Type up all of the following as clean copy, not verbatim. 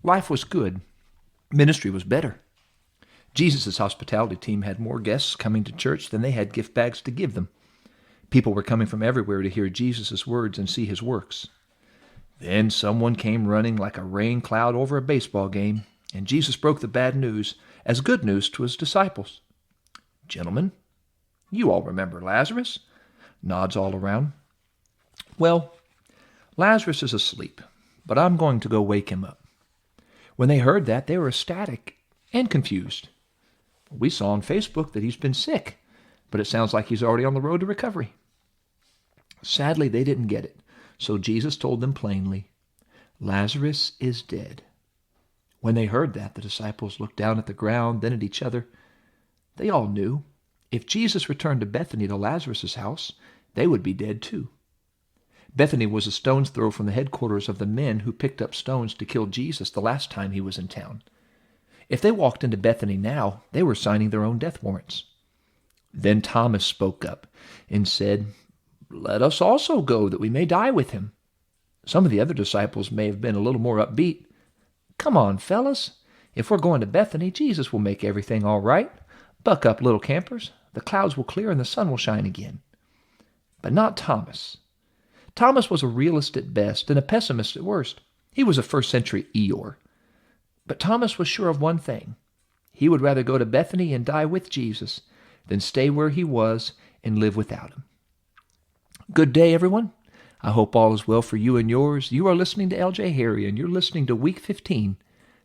Life was good. Ministry was better. Jesus' hospitality team had more guests coming to church than they had gift bags to give them. People were coming from everywhere to hear Jesus' words and see his works. Then someone came running like a rain cloud over a baseball game, and Jesus broke the bad news as good news to his disciples. Gentlemen, you all remember Lazarus? Nods all around. Well, Lazarus is asleep, but I'm going to go wake him up. When they heard that, they were ecstatic and confused. We saw on Facebook that he's been sick, but it sounds like he's already on the road to recovery. Sadly, they didn't get it, so Jesus told them plainly, Lazarus is dead. When they heard that, the disciples looked down at the ground, then at each other. They all knew if Jesus returned to Bethany, to Lazarus' house, they would be dead too. Bethany was a stone's throw from the headquarters of the men who picked up stones to kill Jesus the last time he was in town. If they walked into Bethany now, they were signing their own death warrants. Then Thomas spoke up and said, Let us also go, that we may die with him. Some of the other disciples may have been a little more upbeat. Come on, fellas. If we're going to Bethany, Jesus will make everything all right. Buck up, little campers. The clouds will clear and the sun will shine again. But not Thomas. Thomas was a realist at best and a pessimist at worst. He was a first-century Eeyore. But Thomas was sure of one thing. He would rather go to Bethany and die with Jesus than stay where he was and live without him. Good day, everyone. I hope all is well for you and yours. You are listening to L.J. Harry, and you're listening to Week 15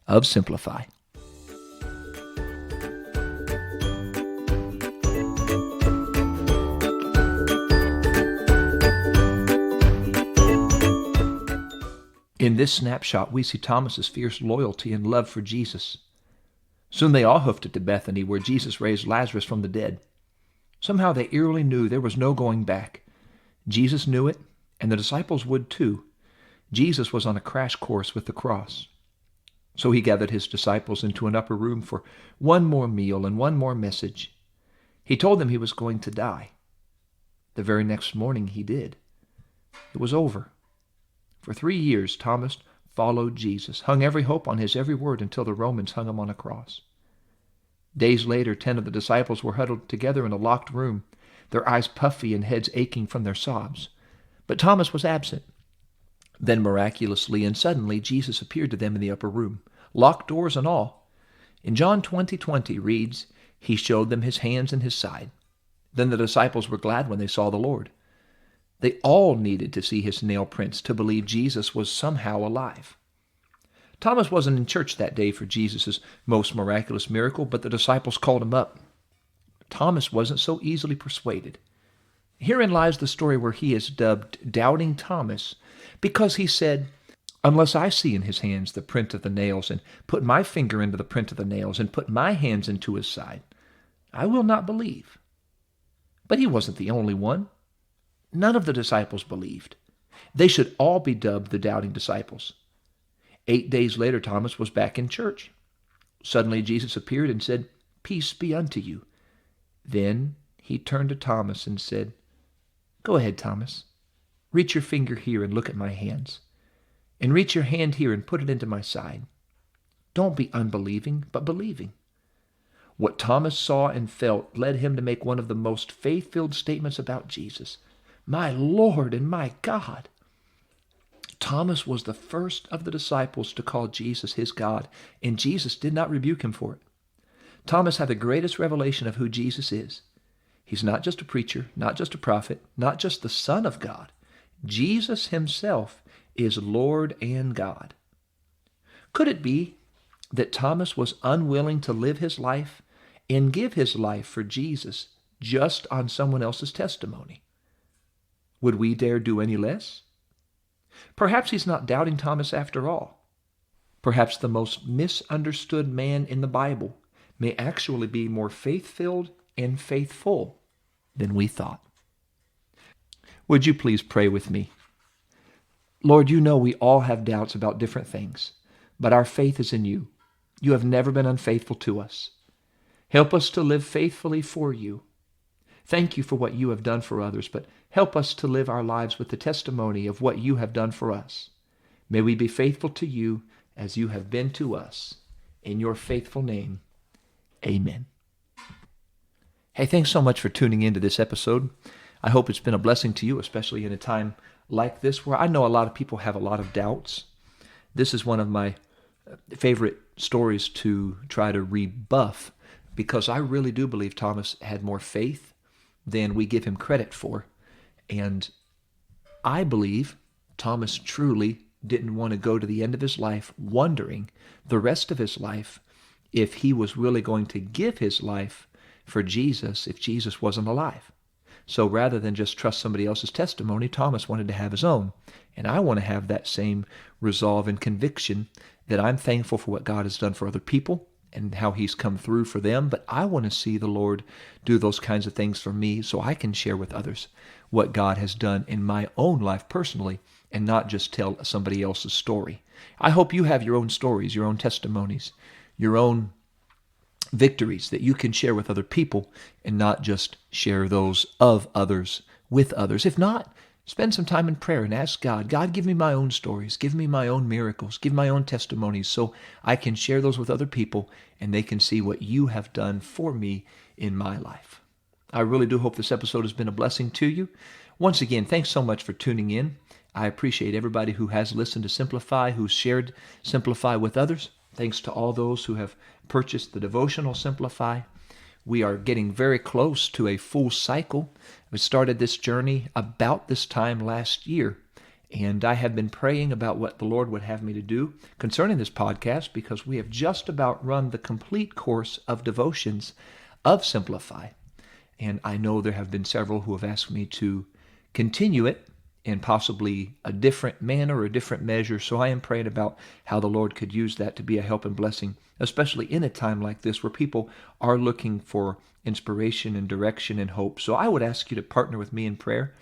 of Simplify. In this snapshot, we see Thomas's fierce loyalty and love for Jesus. Soon they all hoofed it to Bethany, where Jesus raised Lazarus from the dead. Somehow they eerily knew there was no going back. Jesus knew it, and the disciples would too. Jesus was on a crash course with the cross. So he gathered his disciples into an upper room for one more meal and one more message. He told them he was going to die. The very next morning he did. It was over. For 3 years, Thomas followed Jesus, hung every hope on his every word until the Romans hung him on a cross. Days later, 10 of the disciples were huddled together in a locked room, their eyes puffy and heads aching from their sobs. But Thomas was absent. Then miraculously and suddenly, Jesus appeared to them in the upper room, locked doors and all. In John 20:20 reads, He showed them his hands and his side. Then the disciples were glad when they saw the Lord. They all needed to see his nail prints to believe Jesus was somehow alive. Thomas wasn't in church that day for Jesus' most miraculous miracle, but the disciples called him up. Thomas wasn't so easily persuaded. Herein lies the story where he is dubbed Doubting Thomas, because he said, Unless I see in his hands the print of the nails, and put my finger into the print of the nails, and put my hands into his side, I will not believe. But he wasn't the only one. None of the disciples believed. They should all be dubbed the doubting disciples. 8 days later, Thomas was back in church. Suddenly Jesus appeared and said, Peace be unto you. Then he turned to Thomas and said, Go ahead, Thomas. Reach your finger here and look at my hands. And reach your hand here and put it into my side. Don't be unbelieving, but believing. What Thomas saw and felt led him to make one of the most faith-filled statements about Jesus. My Lord and my God. Thomas was the first of the disciples to call Jesus his God, and Jesus did not rebuke him for it. Thomas had the greatest revelation of who Jesus is. He's not just a preacher, not just a prophet, not just the Son of God. Jesus himself is Lord and God. Could it be that Thomas was unwilling to live his life and give his life for Jesus just on someone else's testimony? Would we dare do any less? Perhaps he's not doubting Thomas after all. Perhaps the most misunderstood man in the Bible may actually be more faith-filled and faithful than we thought. Would you please pray with me? Lord, you know we all have doubts about different things, but our faith is in you. You have never been unfaithful to us. Help us to live faithfully for you. Thank you for what you have done for others, but help us to live our lives with the testimony of what you have done for us. May we be faithful to you as you have been to us. In your faithful name, amen. Hey, thanks so much for tuning into this episode. I hope it's been a blessing to you, especially in a time like this where I know a lot of people have a lot of doubts. This is one of my favorite stories to try to rebuff, because I really do believe Thomas had more faith than we give him credit for. And I believe Thomas truly didn't want to go to the end of his life wondering the rest of his life if he was really going to give his life for Jesus if Jesus wasn't alive. So rather than just trust somebody else's testimony, Thomas wanted to have his own. And I want to have that same resolve and conviction that I'm thankful for what God has done for other people and how he's come through for them, but I want to see the Lord do those kinds of things for me so I can share with others what God has done in my own life personally and not just tell somebody else's story. I hope you have your own stories, your own testimonies, your own victories that you can share with other people and not just share those of others with others. If not, spend some time in prayer and ask God, give me my own stories, give me my own miracles, give my own testimonies so I can share those with other people and they can see what you have done for me in my life. I really do hope this episode has been a blessing to you. Once again, thanks so much for tuning in. I appreciate everybody who has listened to Simplify, who's shared Simplify with others. Thanks to all those who have purchased the devotional Simplify. We are getting very close to a full cycle. We started this journey about this time last year, and I have been praying about what the Lord would have me to do concerning this podcast because we have just about run the complete course of devotions of Simplify. And I know there have been several who have asked me to continue it in possibly a different manner or a different measure. So I am praying about how the Lord could use that to be a help and blessing, especially in a time like this where people are looking for inspiration and direction and hope. So I would ask you to partner with me in prayer,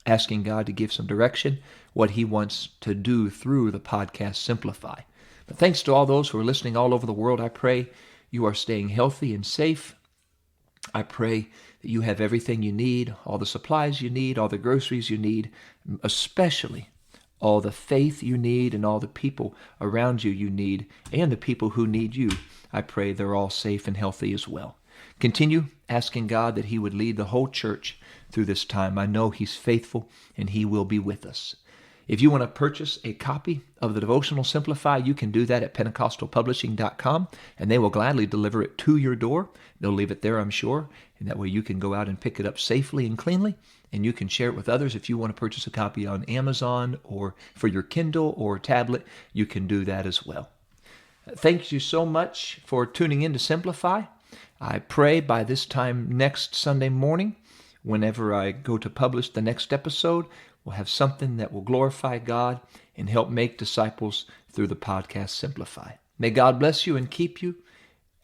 asking God to give some direction, what he wants to do through the podcast Simplify. But thanks to all those who are listening all over the world. I pray you are staying healthy and safe. I pray that you have everything you need, all the supplies you need, all the groceries you need, especially all the faith you need and all the people around you need, and the people who need you. I pray they're all safe and healthy as well. Continue asking God that he would lead the whole church through this time. I know he's faithful and he will be with us. If you want to purchase a copy of the Devotional Simplify, you can do that at pentecostalpublishing.com, and they will gladly deliver it to your door. They'll leave it there, I'm sure, and that way you can go out and pick it up safely and cleanly, and you can share it with others. If you want to purchase a copy on Amazon or for your Kindle or tablet, you can do that as well. Thank you so much for tuning in to Simplify. I pray by this time next Sunday morning, whenever I go to publish the next episode, we'll have something that will glorify God and help make disciples through the podcast Simplify. May God bless you and keep you.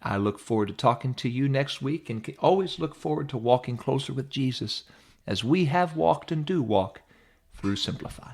I look forward to talking to you next week and always look forward to walking closer with Jesus as we have walked and do walk through Simplify.